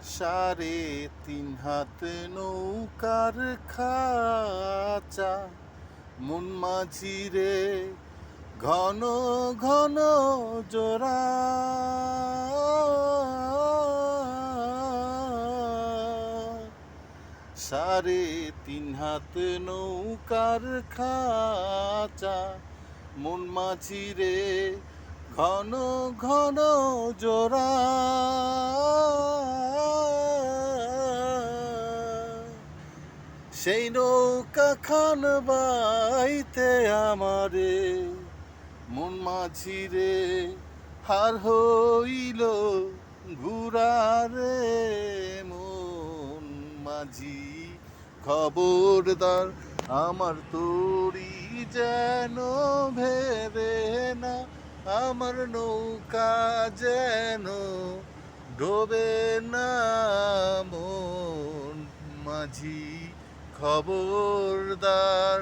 3.5 হাত নৌকার খাঁচা মন মাঝি রে ঘন ঘন জোড়া 3.5 হাত নৌকার খাঁচা মন মাঝি রে ঘন ঘন জোড়া সেই নৌকা খান বাইতে আমারে মন মাঝি রে হার হইল ঘুরারে মন মাঝি খবরদার আমার তরি যেন ভেবে না আমার নৌকা যেন ডোবে না মন মাঝি খবরদার।